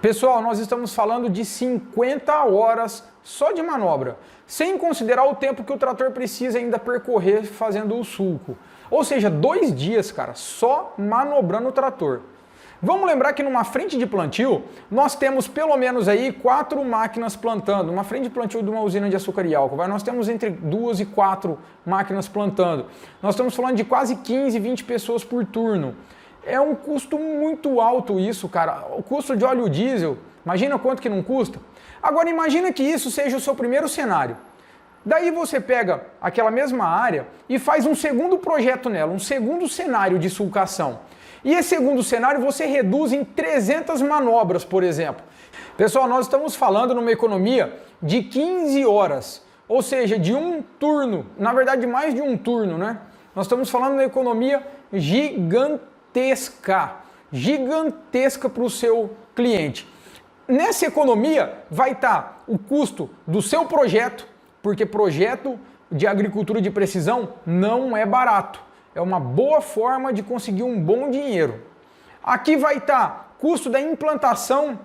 Pessoal, nós estamos falando de 50 horas só de manobra, sem considerar o tempo que o trator precisa ainda percorrer fazendo o sulco. Ou seja, 2 dias, cara, só manobrando o trator. Vamos lembrar que numa frente de plantio, nós temos pelo menos aí 4 máquinas plantando. Uma frente de plantio de uma usina de açúcar e álcool, nós temos entre 2 e 4 máquinas plantando. Nós estamos falando de quase 15, 20 pessoas por turno. É um custo muito alto isso, cara. O custo de óleo diesel, imagina quanto que não custa. Agora imagina que isso seja o seu primeiro cenário. Daí você pega aquela mesma área e faz um segundo projeto nela, um segundo cenário de sulcação. E esse segundo cenário você reduz em 300 manobras, por exemplo. Pessoal, nós estamos falando numa economia de 15 horas, ou seja, de um turno, na verdade mais de um turno, né? Nós estamos falando de uma economia gigantesca para o seu cliente. Nessa economia vai estar o custo do seu projeto, porque projeto de agricultura de precisão não é barato. É uma boa forma de conseguir um bom dinheiro. Aqui vai estar custo da implantação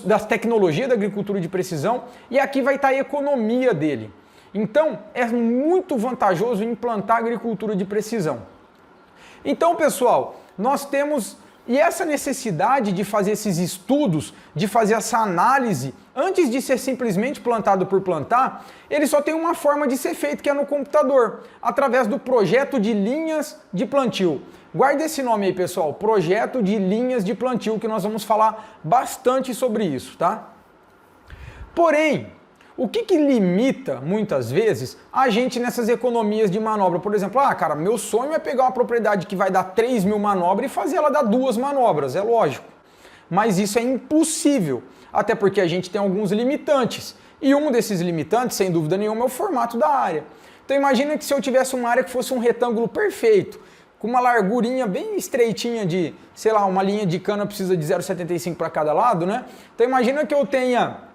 das tecnologias da agricultura de precisão e aqui vai estar a economia dele. Então, é muito vantajoso implantar agricultura de precisão. Então, pessoal, nós temos essa necessidade de fazer esses estudos, de fazer essa análise, antes de ser simplesmente plantado por plantar, ele só tem uma forma de ser feito, que é no computador, através do projeto de linhas de plantio. Guarde esse nome aí, pessoal, projeto de linhas de plantio, que nós vamos falar bastante sobre isso, tá? Porém, o que limita, muitas vezes, a gente nessas economias de manobra? Por exemplo, cara, meu sonho é pegar uma propriedade que vai dar 3.000 manobras e fazer ela dar 2 manobras, é lógico. Mas isso é impossível, até porque a gente tem alguns limitantes. E um desses limitantes, sem dúvida nenhuma, é o formato da área. Então imagina que se eu tivesse uma área que fosse um retângulo perfeito, com uma largurinha bem estreitinha de, sei lá, uma linha de cana precisa de 0,75 para cada lado, né? Então imagina que eu tenha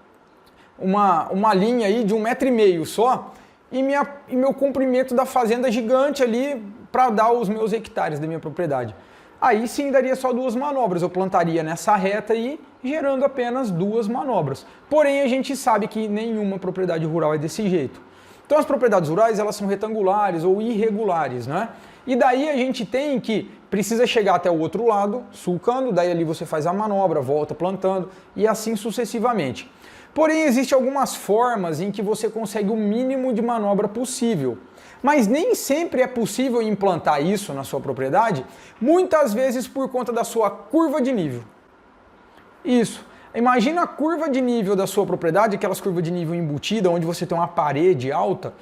uma linha aí de 1,5 m só e meu comprimento da fazenda gigante ali para dar os meus hectares da minha propriedade. Aí sim daria só 2 manobras, eu plantaria nessa reta aí, gerando apenas 2 manobras. Porém a gente sabe que nenhuma propriedade rural é desse jeito. Então as propriedades rurais elas são retangulares ou irregulares, né? E daí a gente tem que precisa chegar até o outro lado, sulcando, daí ali você faz a manobra, volta plantando e assim sucessivamente. Porém, existem algumas formas em que você consegue o mínimo de manobra possível. Mas nem sempre é possível implantar isso na sua propriedade, muitas vezes por conta da sua curva de nível. Isso. Imagina a curva de nível da sua propriedade, aquelas curvas de nível embutida, onde você tem uma parede alta,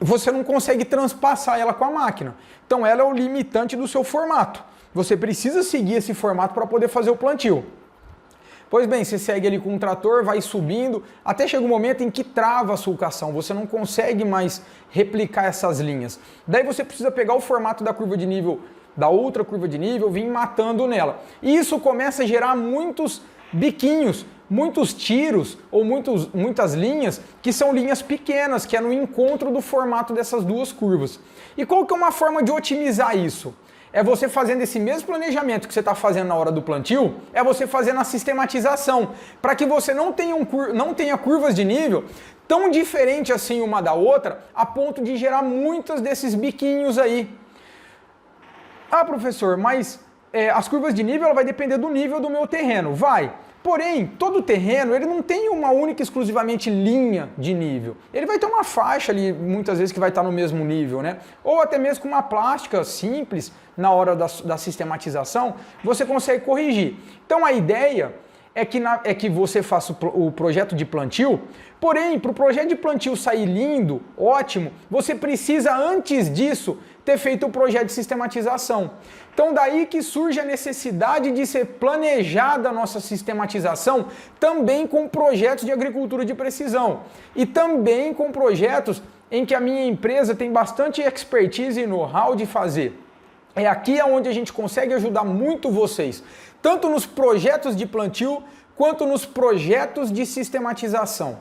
você não consegue transpassar ela com a máquina. Então ela é o limitante do seu formato. Você precisa seguir esse formato para poder fazer o plantio. Pois bem, você segue ali com um trator, vai subindo, até chega um momento em que trava a sulcação, você não consegue mais replicar essas linhas. Daí você precisa pegar o formato da curva de nível, da outra curva de nível, vir matando nela. E isso começa a gerar muitos biquinhos, muitos tiros ou muitas linhas que são linhas pequenas, que é no encontro do formato dessas duas curvas. E qual que é uma forma de otimizar isso? É você fazendo esse mesmo planejamento que você está fazendo na hora do plantio, é você fazendo a sistematização, para que você não tenha curvas de nível tão diferentes assim uma da outra, a ponto de gerar muitos desses biquinhos aí. Ah, professor, mas as curvas de nível ela vai depender do nível do meu terreno. Vai. Porém, todo terreno ele não tem uma única exclusivamente linha de nível. Ele vai ter uma faixa ali, muitas vezes, que vai estar no mesmo nível, né? Ou até mesmo com uma plástica simples, na hora da sistematização, você consegue corrigir. Então a ideia é que você faça o projeto de plantio, porém, para o projeto de plantio sair lindo, ótimo, você precisa, antes disso, ter feito o projeto de sistematização. Então daí que surge a necessidade de ser planejada a nossa sistematização também com projetos de agricultura de precisão e também com projetos em que a minha empresa tem bastante expertise e know-how de fazer. É aqui onde a gente consegue ajudar muito vocês, tanto nos projetos de plantio quanto nos projetos de sistematização.